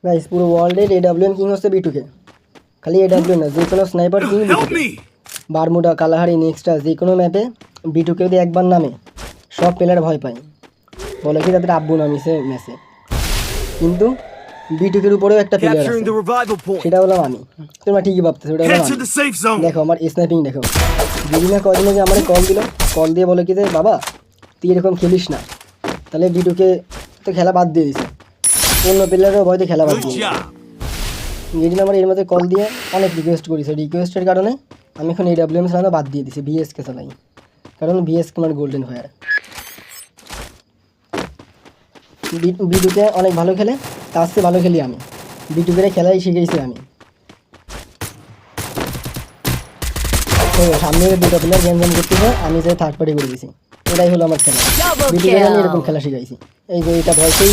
Guys পুরো ওয়ার্ল্ডের AWM king হচ্ছে বিটুকে। খালি এডব্লিউএম না, যে কোনো স্নাইপার কিং বিটুকে। বারমুডা, কালাহারি, নেক্সটা যে কোনো ম্যাপে বিটুকে যদি একবার নামে সব প্লেয়ার ভয় পায়, বলে কি তাদের আব্বু নামিছে ম্যাচে। কিন্তু বিটুকের উপরেও একটা প্লেয়ার আছে, সেটা হলাম আমি। তোমরা ঠিকই ভাবতেছো ওটা হলাম আমি। দেখো আমার স্নাইপিং দেখো। দিদিনা কদিন আগে আমার কল দিল, কল দিয়ে বলে কি যে বাবা তুই এরকম খেলিস না, তাহলে বিটুকে তো খেলা বাদ দিয়ে দিছে, অন্য প্লেয়ারও ভয়তে খেলা বাদ দিয়ে। যেদিন আমার এর মধ্যে কল দিয়ে অনেক রিকোয়েস্ট করেছে, রিকোয়েস্টের কারণে আমি এখন এডব্লিউএম চালানো বাদ দিয়ে দিছি, বিএসকে চালাই, কারণ বিএসকে আমার গোল্ডেন ফায়ার। বিটুকে অনেক ভালো খেলে, তার চেয়ে ভালো খেলি আমি। বিটুকে খেলাই শিখেছি আমি। সামনে দুটো প্লেয়ার গেম করতেছে, আমি যে থার্ড পার্টি করে দিয়েছি, এটাই হলো আমার খেলা। বিটুকে আমি এরকম খেলা শিখাইছি। এই যে এটা ভয়তেই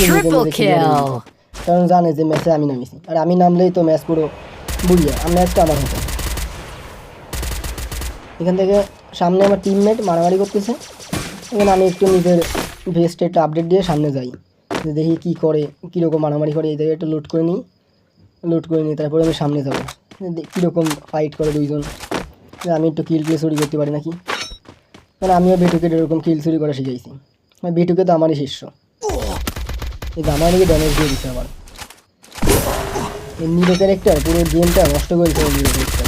কারণ জানে যে ম্যাচে আমি নামিছি, আর আমি নামলেই তো ম্যাচ পুরো বুড়িয়া, আর ম্যাচটা আমার হতো। এখান থেকে সামনে আমার টিমমেট মারামারি করতেছে, এখানে আমি একটু নিজের ভেস্টে একটু আপডেট দিয়ে সামনে যাই, যে দেখি কী করে, কীরকম মারামারি করে। এই জায়গায় একটু লুট করে নিই, তারপরে আমি সামনে যাবো কীরকম ফাইট করে দুইজন, আমি একটু কিল চুরি করতে পারি নাকি। মানে আমিও বিটুকে এরকম কিল চুরি করা শিখাইছি। বিটুকে তো আমারই শিষ্য, এই আমারই ড্যামেজ দিয়ে দিচ্ছে আবার। এই নিরো ক্যারেক্টার পুরো গেমটা নষ্ট করেছে। নিরো ক্যারেক্টার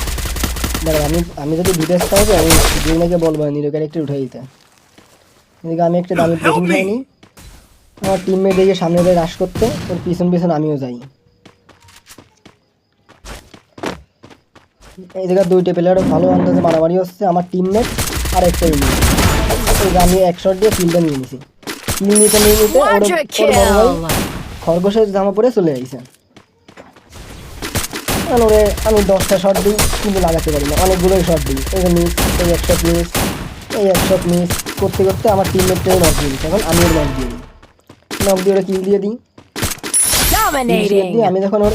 দেখো, আমি যদি ডিটেলস পাবো আমি গেমটাকে বলবো নিরো ক্যারেক্টার উঠে দিতে। এদিকে আমি একটা দামি প্রথম খাইনি, আমার টিমমেট দেখে সামনে দিয়ে রাশ করতে, ওর পিছন পিছন আমিও যাই। এই জায়গায় দুইটা প্লেয়ার ভালো আন্দাজে মারামারি হচ্ছে, আমার টিমমেট আর একটা ইনিং। আমি এক শট দিয়ে কিলটা নিয়ে নিছি। কিল নিতে খরগোশের জামা পরে চলে আইছে। ওরে আমি 10টা শট দিই কিন্তু লাগাতে পারি না, অনেকগুলোই শট দিই, এই মিস, এই এক শট মিস, এই এক শট মিস করতে করতে আমার টিমমেটটাও নক দিয়ে দিচ্ছে। এখন আমি ওর নক দিয়ে দিই, নক দিয়ে ওরা কিল দিয়ে দিই। আমি যখন ওর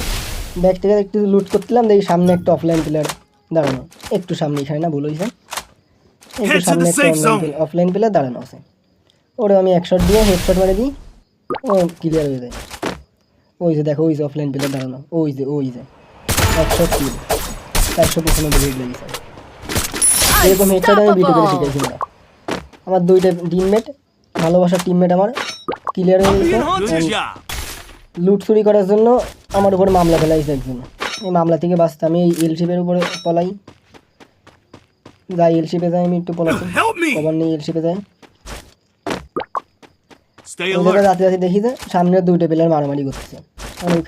ব্যাগ থেকে একটু লুট করছিলাম, দেখি সামনে একটা অফলাইন প্লেয়ার দাঁড়ানো, একটু সামনে, এখানে না ভুল হয়েছে, একটু সামনে একটা অফলাইন প্লেয়ার দাঁড়ানো আছে। ওরে আমি এক শট দিয়ে হেড শট মেরে দিই, ও ক্লিয়ার হয়ে যায়। ওই যে দেখো, ওই যে অফলাইন প্লেয়ার দাঁড়ানো, ওই যে 100 কিল, 495 রেড লেগেছে। এরকম হেডশট আমি বিটুকে শিখেছি না। আমার দুইটা টিমমেট, ভালোবাসার টিমমেট আমার ক্লিয়ার হয়ে গেছে। লুট চুরি করার জন্য আমার উপর মামলা ফেলাইছে একজন, এই মামলা থেকে বাঁচতে আমি এই এলশিপের উপরে পলাই যাই, এলশিপে যাই, আমি একটু পলাচ্ছি, কভার নিয়ে এলশিপে যাই। যাতে দেখি যে সামনে দুইটা প্লেয়ার মারামারি করতেছে।